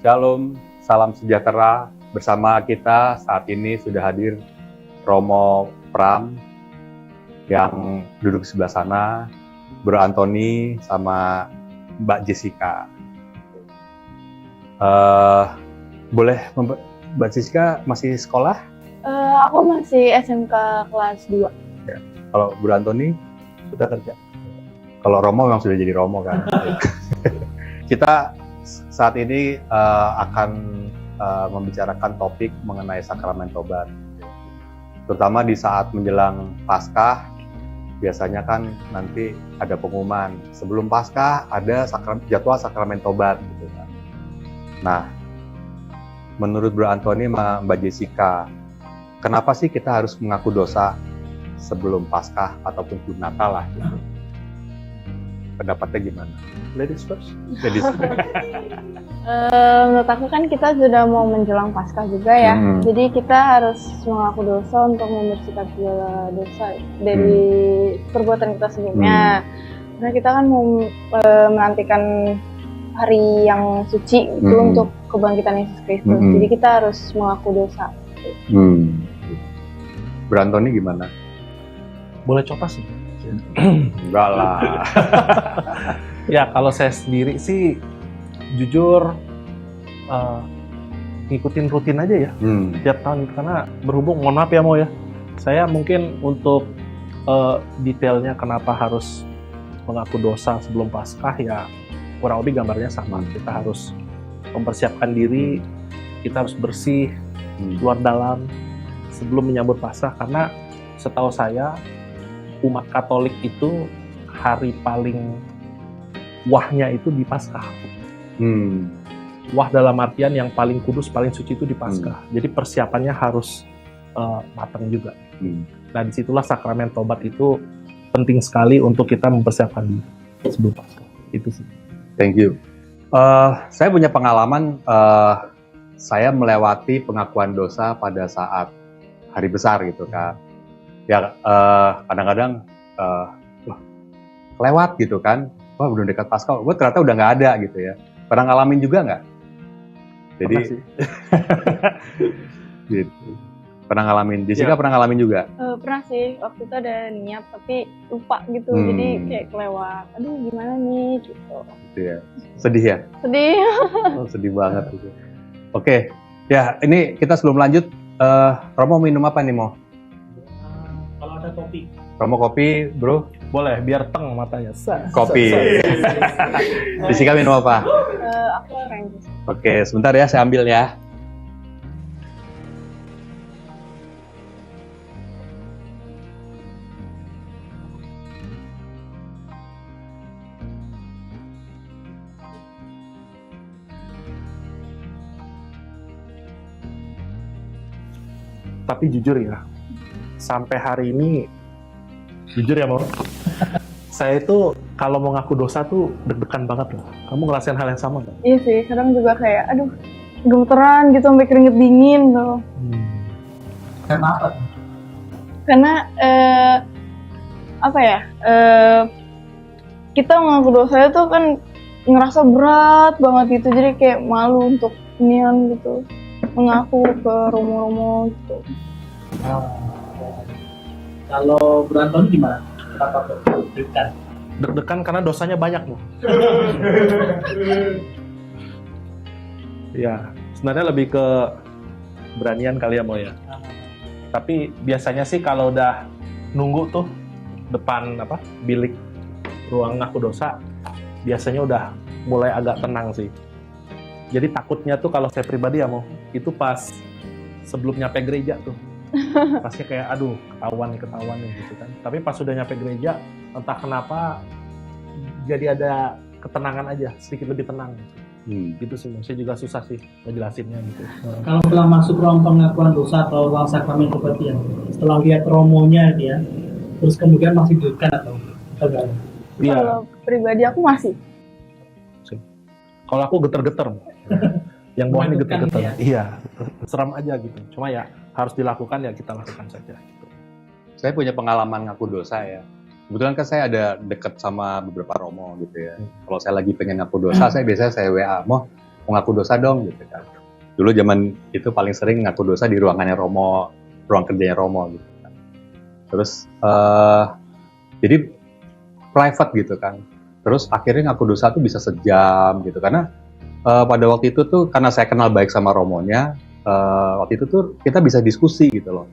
Shalom, salam sejahtera. Bersama kita saat ini sudah hadir Romo Pram yang duduk sebelah sana, Bro Anthony sama Mbak Jessica. Boleh Mbak Jessica masih sekolah? Aku masih SMK kelas 2. Ya. Kalau Bro Anthony sudah kerja. Kalau Romo memang sudah jadi Romo kan. Kita saat ini akan membicarakan topik mengenai sakramen tobat. Terutama di saat menjelang Paskah, biasanya kan nanti ada pengumuman. Sebelum Paskah ada jadwal sakramen tobat. Gitu kan. Nah, menurut Bro Anthony sama Mbak Jessica, kenapa sih kita harus mengaku dosa sebelum Paskah ataupun sebelum Natal lah? Gitu. Pendapatnya gimana? Ladies first. Jadi Menurut aku kan kita sudah mau menjelang Paskah juga ya. Jadi kita harus mengaku dosa untuk membersihkan segala dosa dari perbuatan kita sebelumnya. Karena kita kan mau menantikan hari yang suci itu untuk kebangkitan Yesus Kristus. Jadi kita harus mengaku dosa. Bro Anthony gimana? Boleh coba sih. Enggak lah. Ya kalau saya sendiri sih jujur ngikutin rutin aja ya tiap tahun, karena berhubung, mohon maaf ya Mo ya, saya mungkin untuk detailnya kenapa harus mengaku dosa sebelum Paskah ya kurang lebih gambarnya sama. Kita harus mempersiapkan diri, kita harus bersih luar dalam sebelum menyambut Paskah, karena setahu saya umat Katolik itu hari paling wahnya itu di Paskah. Wah dalam artian yang paling kudus, paling suci itu di Paskah. Jadi persiapannya harus matang juga. Nah disitulah sakramen tobat itu penting sekali untuk kita mempersiapkan diri sebelum Paskah. Itu sih. Thank you. Saya punya pengalaman, saya melewati pengakuan dosa pada saat hari besar gitu kan. Ya kadang-kadang lewat gitu kan, wah udah dekat Paskah, gue ternyata udah nggak ada gitu ya. Pernah ngalamin juga nggak? Jadi gitu. Pernah ngalamin. Jessica pernah ngalamin juga? Pernah sih, waktu itu ada niat tapi lupa gitu. Jadi kayak kelewat. Aduh gimana nih gitu. Gitu ya. Sedih ya? Sedih. Oh, sedih banget gitu. Oke, ya ini kita sebelum lanjut, Romo minum apa nih Mo? Kalau ada kopi. Romo kopi, bro? Boleh, biar teng matanya. Kopi. Jessica minum apa? Aku orange. Oke, sebentar ya, saya ambil ya. Tapi jujur ya, sampai hari ini, jujur ya Mo, saya itu kalau mau ngaku dosa tuh deg-degan banget loh. Kamu ngerasain hal yang sama nggak? Iya sih, kadang juga kayak aduh gemeteran gitu sampai keringet dingin tuh. Karena apa? Karena apa ya, kita mengaku dosa itu kan ngerasa berat banget gitu, jadi kayak malu untuk nian gitu mengaku ke romo-romo gitu. Kalau Brandon gimana? Kenapa deg-degan? Deg-degan karena dosanya banyak loh. Ya, sebenarnya lebih ke beranian kali ya Mo ya. Tapi biasanya sih kalau udah nunggu tuh depan bilik ruang ngaku dosa, biasanya udah mulai agak tenang sih. Jadi takutnya tuh kalau saya pribadi ya Mo, itu pas sebelum nyampe gereja tuh. Pasti kayak aduh ketahuan nih gitu kan. Tapi pas sudah nyampe gereja, entah kenapa jadi ada ketenangan aja, sedikit lebih tenang. Gitu sih, saya juga susah sih ngejelasinnya gitu. Kalau setelah masuk ruang pengakuan dosa atau ruang sakramen tobat ya, setelah lihat romonya dia, terus kemudian masih deg-degan atau enggak? Iya. Kalau pribadi aku masih. Kalau aku geter-geter. Yang bawah ini geter-geter. Ya? Iya, seram aja gitu. Cuma ya harus dilakukan, ya kita lakukan saja. Gitu. Saya punya pengalaman ngaku dosa ya. Kebetulan kan saya ada deket sama beberapa romo gitu ya. Kalau saya lagi pengen ngaku dosa, saya biasanya saya WA, Mo, mau ngaku dosa dong gitu kan. Dulu zaman itu paling sering ngaku dosa di ruangannya Romo, ruang kerjanya Romo gitu kan. Terus jadi private gitu kan. Terus akhirnya ngaku dosa tuh bisa sejam gitu, karena pada waktu itu tuh karena saya kenal baik sama Romonya, waktu itu tuh kita bisa diskusi gitu loh,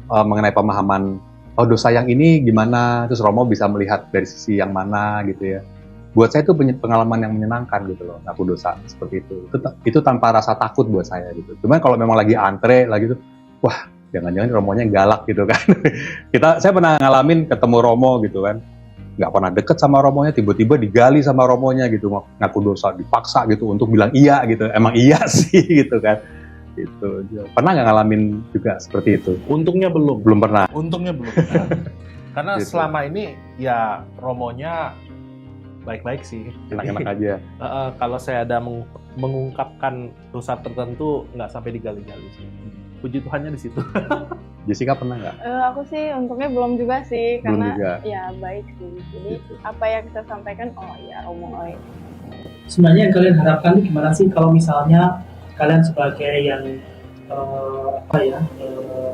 mengenai pemahaman dosa yang ini gimana, terus Romo bisa melihat dari sisi yang mana gitu ya. Buat saya itu pengalaman yang menyenangkan gitu loh, ngaku dosa seperti itu. Itu tanpa rasa takut buat saya gitu. Cuman kalau memang lagi antre lagi tuh, wah jangan-jangan Romonya galak gitu kan. Saya pernah ngalamin ketemu Romo gitu kan, nggak pernah deket sama Romonya, tiba-tiba digali sama Romonya gitu, ngaku dosa, dipaksa gitu untuk bilang iya gitu, emang iya sih gitu kan. Gitu. Pernah nggak ngalamin juga seperti itu? Untungnya belum. Belum pernah. Untungnya belum. Karena Gitu. selama ini ya Romonya baik-baik sih. Enak-enak aja. Kalau saya ada mengungkapkan dosa tertentu nggak sampai digali-gali sih. Puji Tuhannya di situ. Jessica pernah nggak? Aku sih untungnya belum juga sih, Belum karena juga. ya baik sih. Jadi Gitu. apa yang kita sampaikan, oh ya Romo, Sebenarnya yang kalian harapkan itu gimana sih kalau misalnya kalian sebagai yang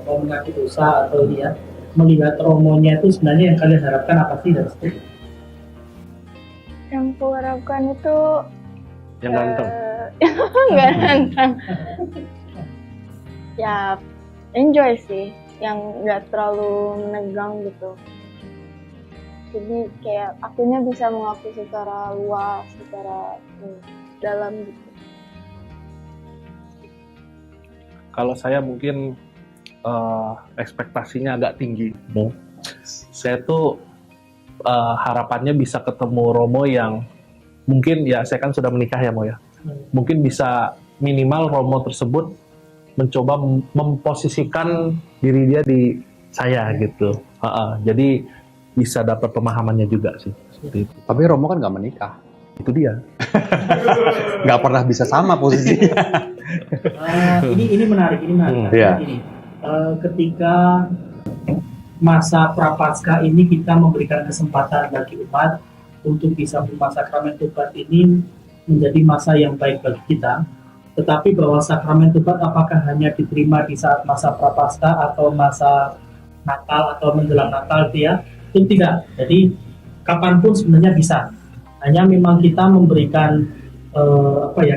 mau mengaku dosa atau dia melihat Romonya itu sebenarnya yang kalian harapkan apa sih dari situ? yang kuharapkan itu Yang ganteng. nggak ganteng. Ya enjoy sih, yang nggak terlalu menegang gitu. Jadi kayak akunya bisa mengaku secara luas, secara dalam gitu. Kalau saya mungkin ekspektasinya agak tinggi. Saya tuh harapannya bisa ketemu Romo yang mungkin ya saya kan sudah menikah ya Mo ya. Mungkin bisa minimal Romo tersebut mencoba memposisikan diri dia di saya gitu. Jadi bisa dapat pemahamannya juga sih. Seperti itu. Tapi Romo kan nggak menikah. Itu dia. Nggak pernah bisa sama posisinya. Ini menarik. Iya. Ini, ketika masa Prapaskah ini kita memberikan kesempatan bagi umat untuk bisa menerima sakramen tobat ini menjadi masa yang baik bagi kita. Tetapi bahwa sakramen tobat apakah hanya diterima di saat masa Prapaskah atau masa Natal atau menjelang Natal dia? Itu tidak. Jadi kapanpun sebenarnya bisa. Hanya memang kita memberikan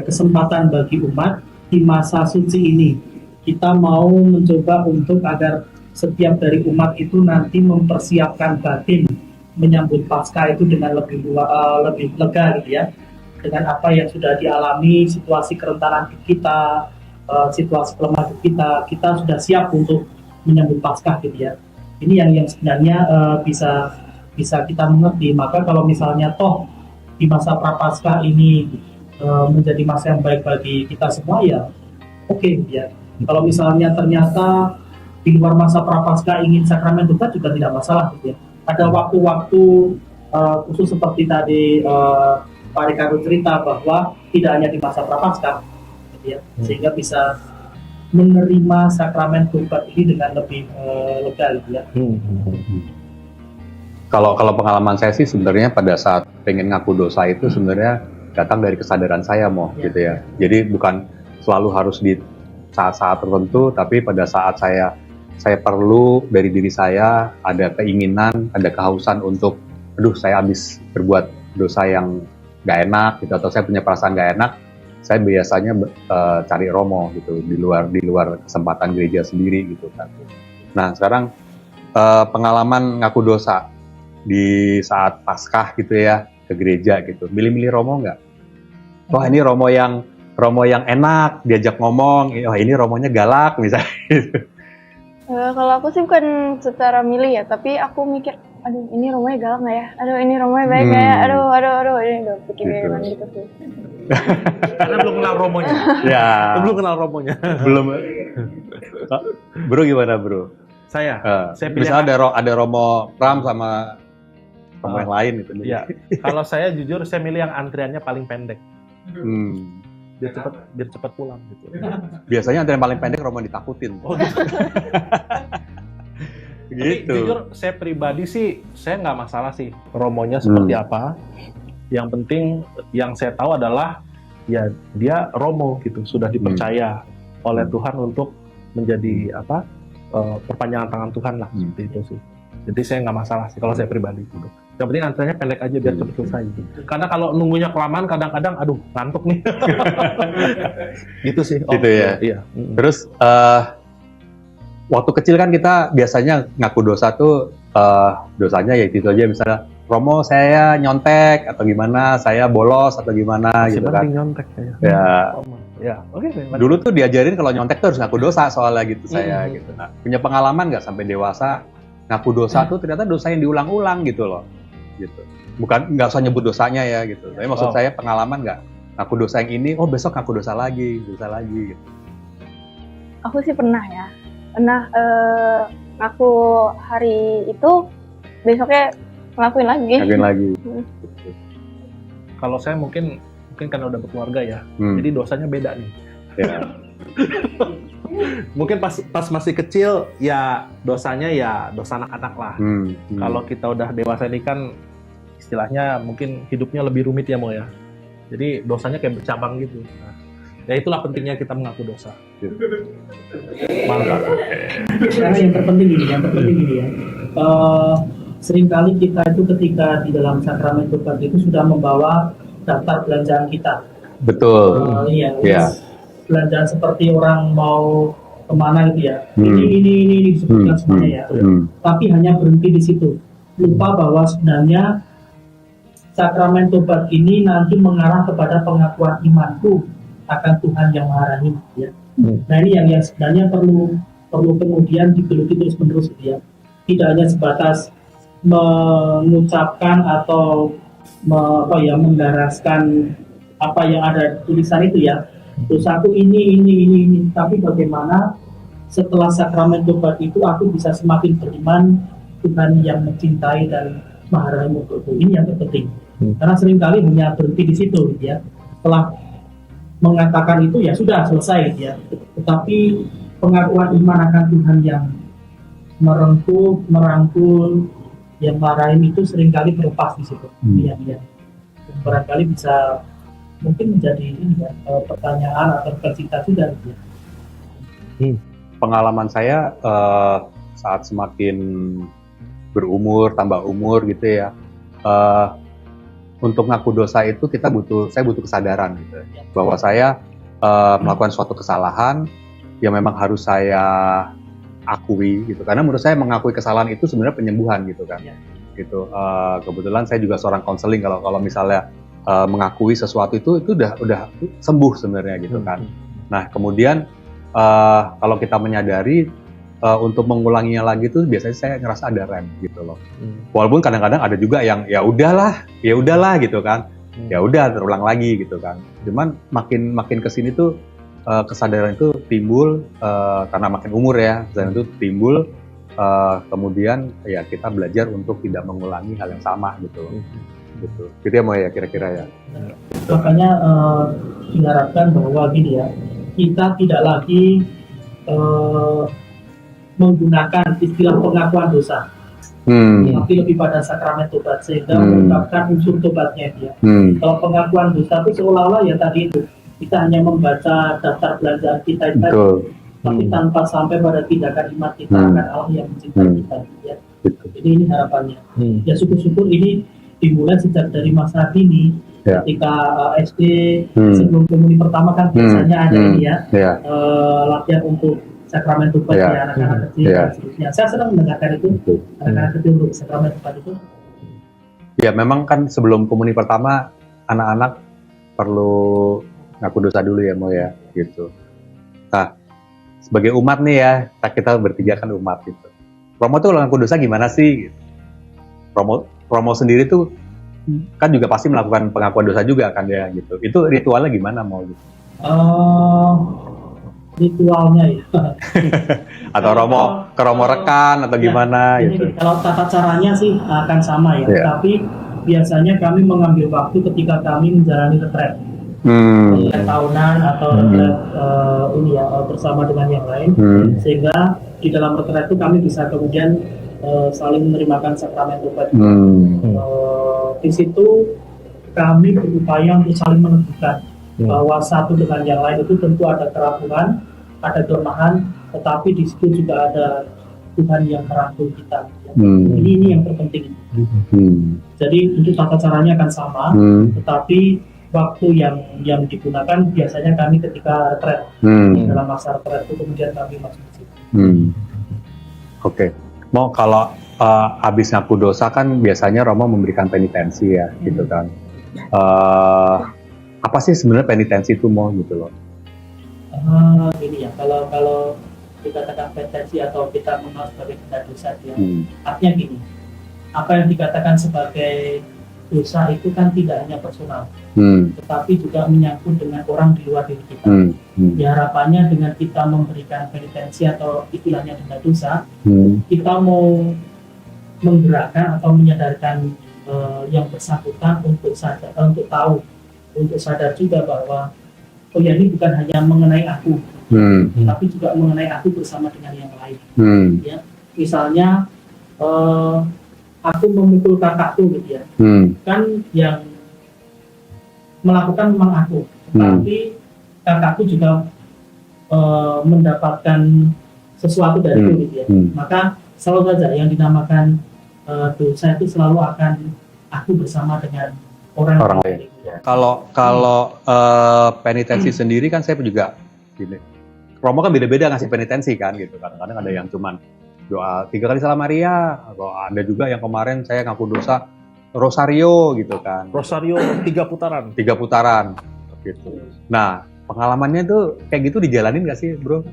kesempatan bagi umat di masa suci ini. Kita mau mencoba untuk agar setiap dari umat itu nanti mempersiapkan batin menyambut Paskah itu dengan lebih lega gitu ya, dengan apa yang sudah dialami, situasi kerentanan kita, situasi kelemahan kita sudah siap untuk menyambut Paskah gitu ya. Ini yang sebenarnya bisa kita mengerti. Maka kalau misalnya toh di masa Prapaskah ini menjadi masa yang baik bagi kita semua ya oke, ya. Kalau misalnya ternyata di luar masa Prapaskah ingin sakramen tobat juga tidak masalah gitu ya. Ada waktu-waktu khusus seperti tadi Pak Ricardo cerita bahwa tidak hanya di masa Prapaskah gitu ya, sehingga bisa menerima sakramen tobat ini dengan lebih lega gitu ya. Kalau pengalaman saya sih sebenarnya pada saat pengen ngaku dosa itu sebenarnya datang dari kesadaran saya gitu ya. Jadi bukan selalu harus di saat-saat tertentu, tapi pada saat saya perlu dari diri saya ada keinginan, ada kehausan untuk, saya habis berbuat dosa yang gak enak gitu, atau saya punya perasaan gak enak, saya biasanya cari Romo gitu di luar kesempatan gereja sendiri gitu kan. Nah sekarang pengalaman ngaku dosa di saat Paskah gitu ya ke gereja gitu, milih-milih Romo nggak? Wah ini Romo yang enak diajak ngomong, ini Romonya galak misalnya. Kalau aku sih bukan secara milih ya, tapi aku mikir, aduh ini Romonya galak nggak ya? Aduh ini Romonya baik nggak ya? Aduh, ini udah pikiran gitu sih. Karena belum kenal Romonya. Ya. Belum kenal Romonya. Belum. Bro gimana bro? Saya pilih misalnya ada Romo Pram sama Romo yang lain gitu. Iya. Kalau saya jujur saya milih yang antriannya paling pendek. Biar cepat pulang gitu. Biasanya antrian paling pendek Romo ditakutin. Oh, gitu. Tapi Gitu. jujur saya pribadi sih saya nggak masalah sih Romonya seperti apa. Yang penting yang saya tahu adalah ya dia romo gitu, sudah dipercaya oleh Tuhan untuk menjadi perpanjangan tangan Tuhan lah, seperti itu sih. Jadi saya nggak masalah sih kalau saya pribadi gitu. Yang penting antriannya pendek aja biar cepet selesai gitu. Karena kalau nunggunya kelamaan kadang-kadang aduh ngantuk nih. Gitu sih. Gitu ya. Iya. Terus waktu kecil kan kita biasanya ngaku dosa tuh dosanya ya itu aja, misalnya Romo saya nyontek atau gimana, saya bolos atau gimana Masih gitu kan. nyontek saya. Ya. Oke. Dulu tuh diajarin kalau nyontek tuh harus ngaku dosa soalnya gitu saya gitu. Nah, punya pengalaman nggak sampai dewasa ngaku dosa tuh ternyata dosa yang diulang-ulang gitu loh. Gitu. Bukan nggak usah nyebut dosanya ya gitu. Tapi maksud saya pengalaman nggak ngaku dosa yang ini, besok ngaku dosa lagi gitu. Aku sih pernah ya. Ngaku hari itu besoknya ngelakuin lagi. Kalau saya mungkin karena udah berkeluarga ya, jadi dosanya beda nih. Ya. Mungkin pas masih kecil ya dosanya ya dosa anak-anak lah. Kalau kita udah dewasa ini kan istilahnya mungkin hidupnya lebih rumit ya Mo ya. Jadi dosanya kayak bercabang gitu. Nah, ya itulah pentingnya kita mengaku dosa. Mantap. Karena yang terpenting ini ya. Seringkali kita itu ketika di dalam sakramen tobat itu sudah membawa daftar belanjaan kita. Betul. Iya. Belanjaan seperti orang mau kemana gitu ya. Ini disebutkan semuanya ya. Tapi hanya berhenti di situ. Lupa bahwa sebenarnya sakramen tobat ini nanti mengarah kepada pengakuan imanku akan Tuhan yang Maha Rahim ya. Nah ini yang sebenarnya perlu kemudian digeluti terus-menerus gitu ya. Tidak hanya sebatas mengucapkan atau menggaraskan apa yang ada tulisan itu ya. Dosaku ini, tapi bagaimana setelah sakramen tobat itu aku bisa semakin beriman Tuhan yang mencintai dan Maha Rahim untukku. Ini yang terpenting. Karena seringkali hanya berhenti di situ gitu ya. Setelah mengatakan itu ya sudah selesai gitu ya. Tetapi pengakuan iman akan Tuhan yang merangkul yang Maha Rahim itu seringkali terlepas di situ. Iya. Barangkali bisa mungkin menjadi pertanyaan atau cita juga gitu. Pengalaman saya saat semakin berumur, tambah umur gitu ya, untuk ngaku dosa itu saya butuh kesadaran gitu, bahwa saya melakukan suatu kesalahan yang memang harus saya akui gitu. Karena menurut saya mengakui kesalahan itu sebenarnya penyembuhan gitu kan. Gitu. Kebetulan saya juga seorang konseling, kalau misalnya mengakui sesuatu itu udah sembuh sebenarnya gitu kan. Nah kemudian kalau kita menyadari untuk mengulanginya lagi tuh biasanya saya ngerasa ada rem gitu loh. Walaupun kadang-kadang ada juga yang ya udahlah gitu kan. Ya udah terulang lagi gitu kan. Cuman makin kesini tuh kesadaran itu timbul karena makin umur ya. Kesadaran itu timbul kemudian ya kita belajar untuk tidak mengulangi hal yang sama gitu loh. Gitu ya Mo ya kira-kira ya. Makanya diharapkan bahwa gini ya, kita tidak lagi menggunakan istilah pengakuan dosa, tapi lebih pada sakramen tobat sehingga mengungkapkan unsur tobatnya dia. Kalau pengakuan dosa itu seolah-olah ya tadi itu kita hanya membaca daftar belanjaan kita itu, tapi tanpa sampai pada tindakan iman kita akan Allah yang mencintai kita. Ya. Jadi ini harapannya. Ya syukur-syukur ini dimulai sejak dari masa dini, ketika SD sebelum komuni pertama kan biasanya ada ini ya, latihan untuk sakramen tobat ya anak-anak kecil dan seterusnya. Saya senang mendengarkan itu, anak-anak kecil untuk sakramen tobat itu. Ya memang kan sebelum komuni pertama anak-anak perlu ngaku dosa dulu ya Mo ya gitu. Nah sebagai umat nih ya, kita bertiga kan umat gitu. Romo tuh ngaku dosa gimana sih? Gitu. Romo sendiri tuh kan juga pasti melakukan pengakuan dosa juga kan ya gitu. Itu ritualnya gimana Mo? Gitu? Ritualnya ya. Atau ke Romo rekan atau gimana gitu. Kalau tata caranya sih akan sama ya. Tapi biasanya kami mengambil waktu ketika kami menjalani retret. Tahunan atau retret ini ya bersama dengan yang lain. Sehingga di dalam retret itu kami bisa kemudian saling menerimakan sakramen tobat. Di situ kami berupaya untuk saling meneguhkan bahwa satu dengan yang lain itu tentu ada kerapuhan, ada kelemahan, tetapi di situ juga ada Tuhan yang merangkul kita. Ya. Ini yang terpenting. Jadi untuk tata caranya akan sama, tetapi waktu yang digunakan biasanya kami ketika retret. Dalam masa retret itu kemudian kami masuk ke situ. Oke. Mau kalau habis ngaku dosa kan biasanya Romo memberikan penitensi ya, gitu kan. Apa sih sebenarnya penitensi itu mau gitu loh? Gini ya, kalau dikatakan penitensi atau kita mengenal sebagai benda dosa, dia artinya gini. Apa yang dikatakan sebagai dosa itu kan tidak hanya personal, tetapi juga menyangkut dengan orang di luar diri kita. Ya, harapannya dengan kita memberikan penitensi atau istilahnya benda dosa, kita mau menggerakkan atau menyadarkan yang bersangkutan untuk sadar, untuk tahu, untuk sadar juga bahwa oh ya, ini bukan hanya mengenai aku, tapi juga mengenai aku bersama dengan yang lain. Ya, misalnya aku memukul kakakku gitu ya, kan yang melakukan memang aku, tapi kakakku juga mendapatkan sesuatu dari itu gitu ya. Maka selalu saja yang dinamakan dosa itu selalu akan aku bersama dengan orang lain. Gitu ya. Kalau penitensi sendiri kan saya juga gini. Romo kan beda-beda ngasih penitensi kan gitu. Kadang-kadang ada yang cuman doa 3 kali Salam Maria, atau ada juga yang kemarin saya ngaku dosa Rosario gitu kan. Rosario 3 putaran. 3 putaran gitu. Nah, pengalamannya tuh kayak gitu dijalanin nggak sih, Bro?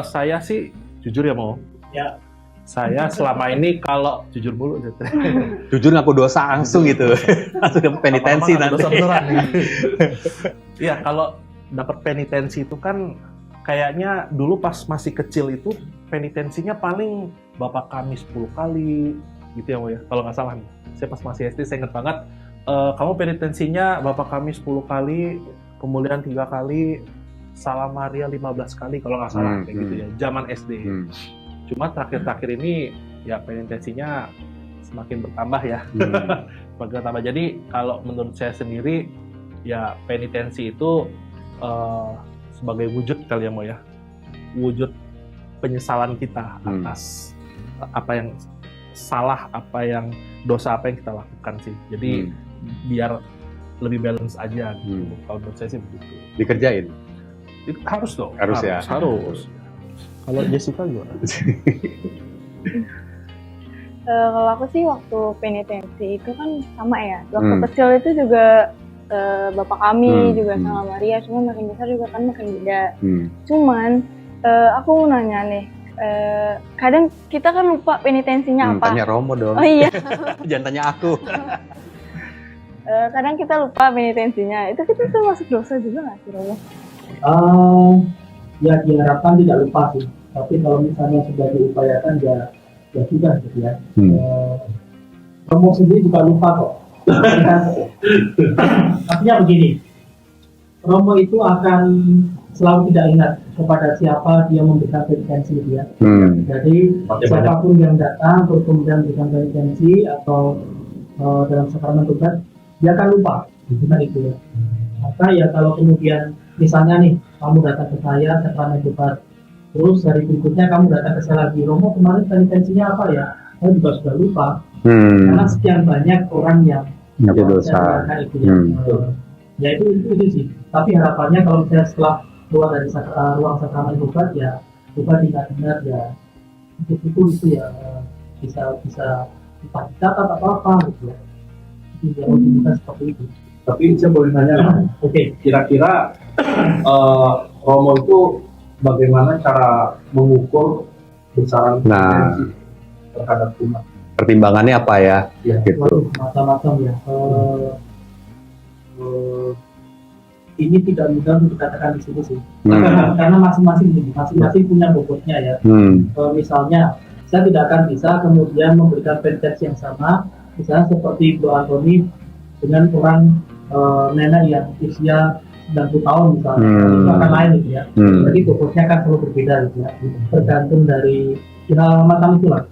Saya sih jujur ya mau. Ya. Saya selama ini kalau jujur mulu, Jujur ngaku dosa langsung gitu, langsung dapat penitensi nanti. Dosa beneran. Iya, kalau dapat penitensi itu kan kayaknya dulu pas masih kecil itu penitensinya paling Bapak kami 10 kali gitu ya, Mo ya. Kalau nggak salah nih. Saya pas masih SD saya ingat banget, kamu penitensinya Bapak kami 10 kali, kemudian 3 kali Salam Maria 15 kali kalau nggak salah kayak gitu ya. Zaman SD. Cuma terakhir-terakhir ini ya penitensinya semakin bertambah ya. Semakin bertambah. Jadi kalau menurut saya sendiri ya penitensi itu sebagai wujud kali ya, Mo ya. Wujud penyesalan kita atas apa yang salah, apa yang dosa apa yang kita lakukan sih. Jadi biar lebih balance aja gitu. Kalau menurut saya sih begitu. Dikerjain? Harus dong. Harus ya. Harus. Kalau Jessica gimana? Kalau aku sih waktu penitensi itu kan sama ya. Waktu kecil itu juga bapak kami juga Salam Maria, cuma makin besar juga kan makin beda. Cuman aku mau nanya nih, kadang kita kan lupa penitensinya apa. Tanya Romo dong. Oh iya. Jangan tanya aku. Kadang kita lupa penitensinya. Itu kita termasuk dosa juga nggak sih, Romo? Ya diharapkan tidak lupa sih, tapi kalau misalnya sudah diupayakan ya sudah gitu ya. Romo sendiri juga lupa kok. Artinya begini, Romo itu akan selalu tidak ingat kepada siapa dia memberikan penitensi dia. Jadi siapapun yang datang terus kemudian memberikan penitensi atau dalam sakramen tobat, dia akan lupa, bukan itu ya. Maka ya kalau kemudian misalnya nih, kamu datang ke saya, sakramen tobat, terus hari berikutnya kamu datang ke saya lagi, Romo kemarin penitensinya apa ya? Saya juga sudah lupa. Karena sekian banyak orang yang dosa. Itu ya. Ya itu sih. Tapi harapannya kalau saya setelah keluar dari ruang sakramen tobat ya, tobat ingat-ingat ya, itu ya bisa dicatat apa gitu ya. Itu ya kita seperti itu. Tapi saya boleh nanya, Oke. Kira-kira Romo itu bagaimana cara mengukur besaran penitensi terhadap umat? Pertimbangannya apa ya? Ya, Gitu. Macam-macam ya. Ini tidak mudah untuk dikatakan di sini sih, karena masing-masing punya bobotnya ya. Misalnya, saya tidak akan bisa kemudian memberikan penitensi yang sama, misalnya seperti Bro Antoni dengan orang nenek yang usia 90 tahun misalnya, itu akan lain gitu ya. Jadi bobotnya akan selalu berbeda gitu ya, tergantung dari hal macam itulah.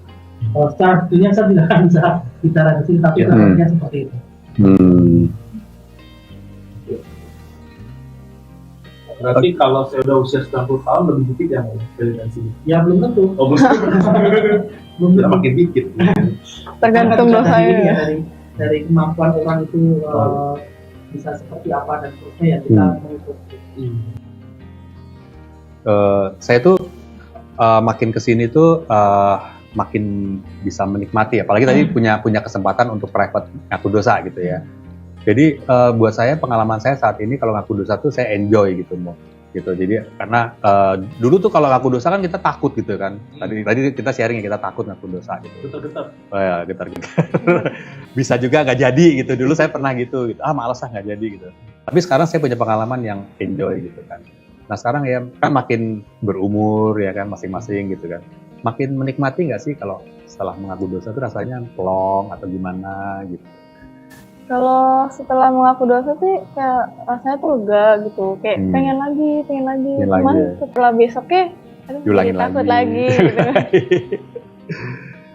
Secara detailnya saya tidak akan bisa bicara di sini, tapi caranya seperti itu. Berarti kalau saya udah usia 90 tahun lebih dikit ya penitensi. Ya belum tentu. Oh, belum Belum makin dikit. Tergantung Kan kita dosanya. ini ya, dari kemampuan orang itu bisa seperti apa dan seterusnya ya kita mengikuti. Saya tuh makin kesini tuh makin bisa menikmati, apalagi tadi punya kesempatan untuk private ngaku dosa gitu ya. Jadi buat saya pengalaman saya saat ini kalau ngaku dosa tuh saya enjoy gitu gitu. Jadi karena dulu tuh kalau ngaku dosa kan kita takut gitu kan. Tadi kita sharing ya, kita takut ngaku dosa gitu. Getar-getar. Oh ya, getar-getar. Bisa juga nggak jadi gitu. Dulu saya pernah gitu. Malas lah nggak jadi gitu. Tapi sekarang saya punya pengalaman yang enjoy gitu kan. Nah sekarang ya kan makin berumur ya kan masing-masing gitu kan. Makin menikmati nggak sih kalau setelah mengaku dosa itu rasanya plong atau gimana gitu. Kalau setelah mengaku dosa sih kayak rasanya tuh lega gitu, kayak pengen lagi. Cuman setelah besoknya, aduh jadi takut lagi. Gitu.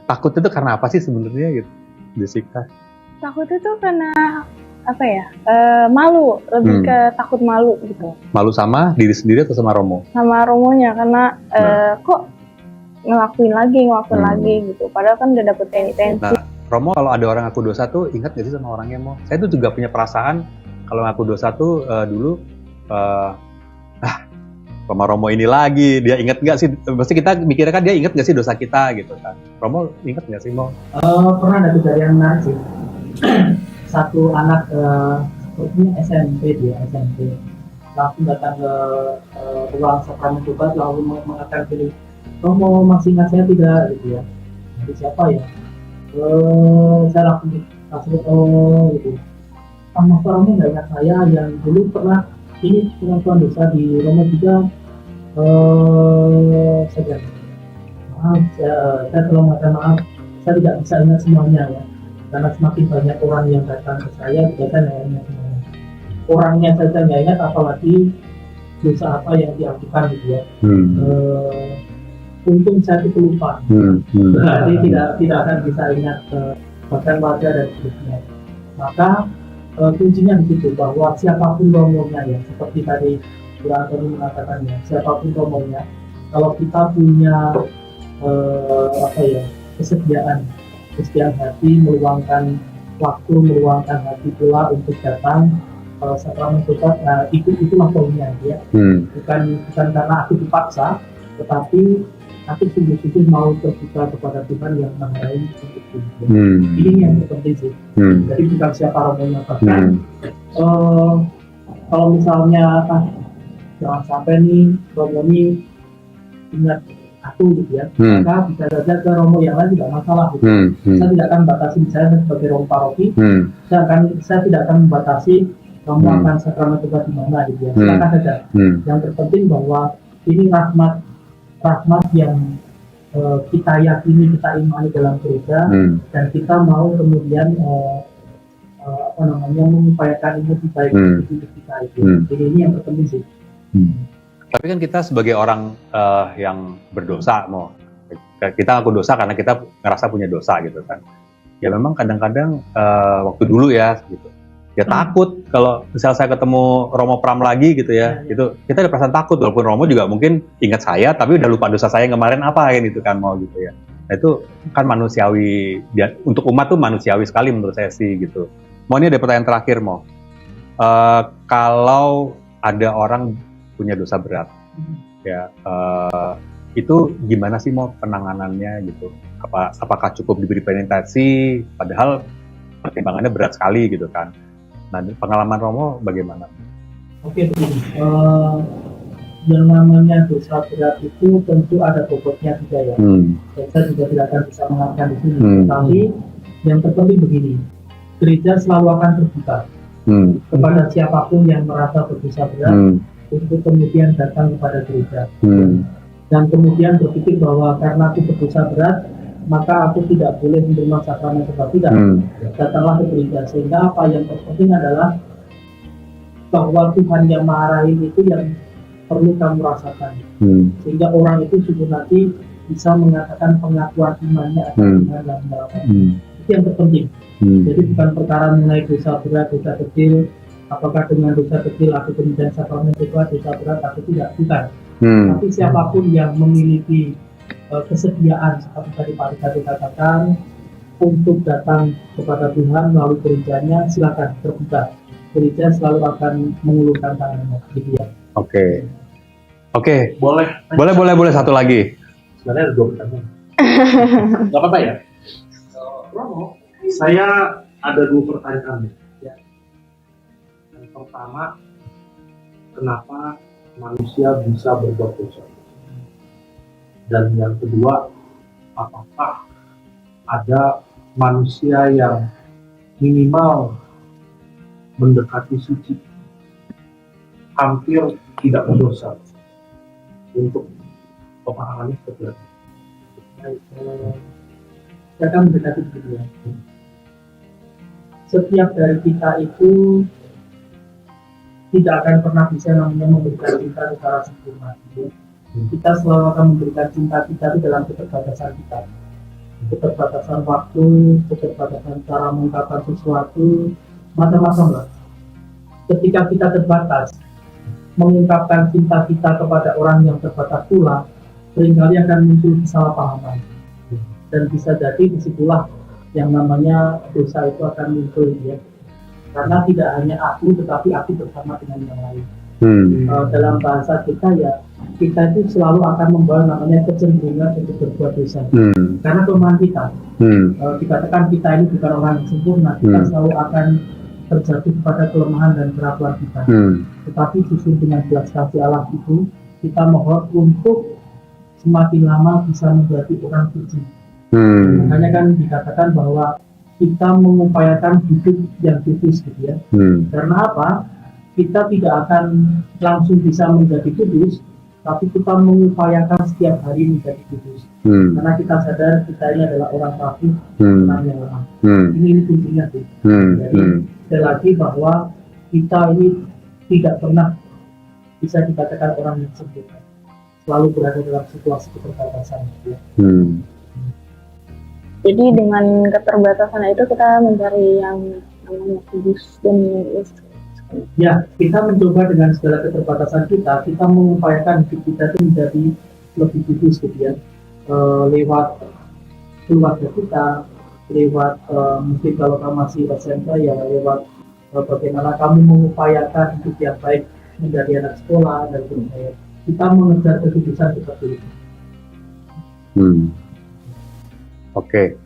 Takut itu karena apa sih sebenarnya gitu, Jessica? Takut itu karena apa ya? Malu, lebih ke takut malu gitu. Malu sama diri sendiri atau sama Romo? Sama Romonya karena kok ngelakuin lagi gitu. Padahal kan udah dapet penitensi. Nah, Romo kalau ada orang ngaku dosa tuh ingat gak sih sama orangnya Mo? Saya tuh juga punya perasaan kalau ngaku dosa tuh dulu sama Romo ini lagi, dia ingat gak sih? Pasti kita mikirnya kan dia ingat gak sih dosa kita gitu kan. Romo ingat gak sih Mo? Pernah ada kejadian menarik sih. Satu anak sepertinya SMP langsung datang ke ruang sakramen tobat lalu mengatakan gini, Romo masih ingat saya tidak gitu ya. Jadi siapa ya? Saya langsung gitu. Sama Romo nggak ingat saya yang dulu pernah ini pengakuan dosa di Romo juga. Saya tolong maaf, saya tidak bisa ingat semuanya ya, karena semakin banyak orang yang datang ke saya, tidak nggak ingat semuanya. Orangnya saja nggak ingat, apalagi dosa apa yang dilakukan gitu ya. Untung saya itu lupa, berarti tidak akan bisa ingat bahkan wajah dan seterusnya. Maka kuncinya di situ bahwa siapapun romonya ya, seperti tadi Tuhan tadi mengatakannya, siapapun romonya, kalau kita punya kesediaan hati, meluangkan waktu, meluangkan hati pula untuk datang sakramen tobat, nah itulah poinnya ya. Bukan karena aku dipaksa, tetapi aku sungguh-sungguh mau terbuka kepada Tuhan yang menghargai itu. Ini yang terpenting sih. Jadi bukan siapa romonya, bahkan kalau misalnya jangan sampai nih romo ini ingat aku gitu ya, maka bisa saja ke romo yang lain tidak masalah gitu. Saya tidak akan membatasi misalnya sebagai romo paroki, saya tidak akan membatasi romo akan sakramen tobat di mana gitu ya. Silakan saja. Yang terpenting bahwa ini rahmat yang kita yakini, kita imani dalam gereja, dan kita mau kemudian mengupayakan ini lebih baik untuk hidup kita itu. Jadi ini yang terpenting sih. Tapi kan kita sebagai orang yang berdosa, kita ngaku dosa karena kita ngerasa punya dosa gitu kan. Ya memang kadang-kadang waktu dulu ya gitu. Ya takut kalau misal saya ketemu Romo Pram lagi gitu ya, itu kita ada perasaan takut walaupun Romo juga mungkin ingat saya tapi udah lupa dosa saya yang kemarin apa gitu kan mau gitu ya. Nah itu kan manusiawi, untuk umat tuh manusiawi sekali menurut saya sih gitu. Mau ini ada pertanyaan terakhir Mo. Kalau ada orang punya dosa berat, ya itu gimana sih Mo penanganannya gitu? Apakah cukup diberi penitensasi? Padahal pertimbangannya berat sekali gitu kan. Nah, pengalaman Romo bagaimana? Oke, begini. Yang namanya dosa berat itu tentu ada bobotnya juga ya. Saya juga tidak akan bisa mengatakan di sini. Tapi yang terpenting begini, gereja selalu akan terbuka kepada siapapun yang merasa berdosa berat untuk kemudian datang kepada gereja. Dan kemudian berpikir bahwa karena aku berdosa berat, maka aku tidak boleh menerima sakramen tobat. Tidak. Datanglah ke gereja, sehingga apa yang terpenting adalah bahwa Tuhan yang mengarahi itu yang perlu kamu rasakan, sehingga orang itu sudah nanti bisa mengatakan pengakuan imannya akan Tuhan dalam itu yang terpenting. Jadi bukan perkara mengenai dosa berat, dosa kecil, apakah dengan dosa kecil atau kemudian sakramen tobat dosa berat atau tidak, bukan. Tapi Hmm. siapapun yang memiliki kesediaan seperti tadi Pak Rikadi katakan untuk datang kepada Tuhan melalui gerejanya, silakan terbuka. Gereja selalu akan mengulurkan tangannya, gitu ya. Oke. Oke. Boleh. Boleh satu lagi. Sebenarnya ada 2 pertanyaan. Gak apa-apa ya? Romo, saya ada 2 pertanyaan. Ya. Yang pertama, kenapa manusia bisa berbuat dosa? Dan yang kedua, apakah ada manusia yang minimal mendekati suci, hampir tidak berdosa, untuk pemahamannya seperti apa? Baik, saya akan mendekati begini ya. Setiap dari kita itu tidak akan pernah bisa namanya memberikan cinta secara sempurna. Gitu. Kita selalu akan memberikan cinta kita itu dalam keterbatasan kita. Keterbatasan waktu, keterbatasan cara mengungkapkan sesuatu, macam-macam lah. Ketika kita terbatas, mengungkapkan cinta kita kepada orang yang terbatas pula, seringkali akan muncul kesalahpahaman. Dan bisa jadi disitulah yang namanya dosa itu akan muncul ya. Karena tidak hanya aku, tetapi aku bersama dengan yang lain. Dalam bahasa kita ya, kita itu selalu akan membawa namanya kecenderungan untuk berbuat dosa. Karena kelemahan kita, dikatakan kita ini bukan orang yang sempurna, kita selalu akan terjatuh pada kelemahan dan keraguan kita. Tetapi justru dengan belas kasih Allah itu, kita mohon untuk semakin lama bisa menjadi orang suci. Makanya kan dikatakan bahwa kita mengupayakan hidup yang kudus gitu ya. Karena apa? Kita tidak akan langsung bisa menjadi kudus, tapi kita mengupayakan setiap hari menjadi kudus. Karena kita sadar kita ini adalah orang kafir, orang yang lemah. Ini kuncinya sih. Jadi sekali lagi bahwa kita ini tidak pernah bisa dikatakan orang yang sempurna. Selalu berada dalam situasi keterbatasan. Ya. Jadi dengan keterbatasan itu kita mencari yang namanya kudus dan Ya, kita mencoba dengan segala keterbatasan kita mengupayakan hidup kita itu menjadi lebih kudus gitu ya. Lewat keluarga kita, lewat mungkin kalau kamu masih SMP ya lewat bagaimana kamu mengupayakan hidup yang baik menjadi anak sekolah dan sebagainya. Kita mengejar kekudusan seperti itu. Oke.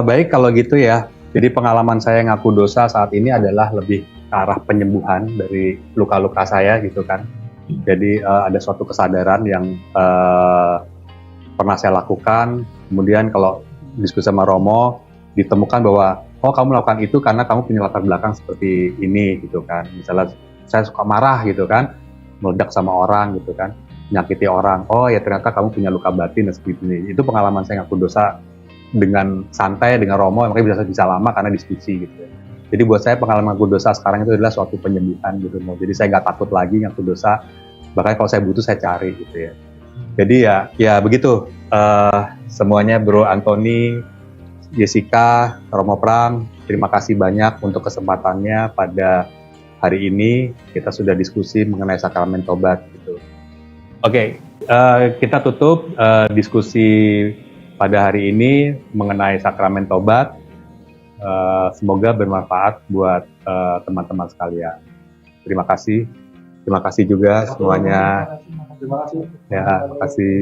Baik kalau gitu ya. Jadi pengalaman saya ngaku dosa saat ini adalah lebih ke arah penyembuhan dari luka-luka saya gitu kan. Jadi ada suatu kesadaran yang pernah saya lakukan. Kemudian kalau diskusi sama Romo ditemukan bahwa oh kamu melakukan itu karena kamu punya latar belakang seperti ini gitu kan. Misalnya saya suka marah gitu kan, meledak sama orang gitu kan, menyakiti orang. Oh ya ternyata kamu punya luka batin dan seperti ini. Itu pengalaman saya ngaku dosa dengan santai dengan Romo, makanya bisa lama karena diskusi gitu. Jadi buat saya pengalaman ngaku dosa sekarang itu adalah suatu penyembuhan gitu. Jadi saya nggak takut lagi ngaku dosa. Bahkan kalau saya butuh saya cari gitu ya. Jadi ya begitu. Semuanya Bro Anthony, Jessica, Romo Pram, terima kasih banyak untuk kesempatannya pada hari ini. Kita sudah diskusi mengenai sakramen tobat gitu. Oke, kita tutup diskusi pada hari ini mengenai sakramen tobat. Semoga bermanfaat buat teman-teman sekalian. Terima kasih. Terima kasih juga semuanya. Terima kasih. Ya, terima kasih.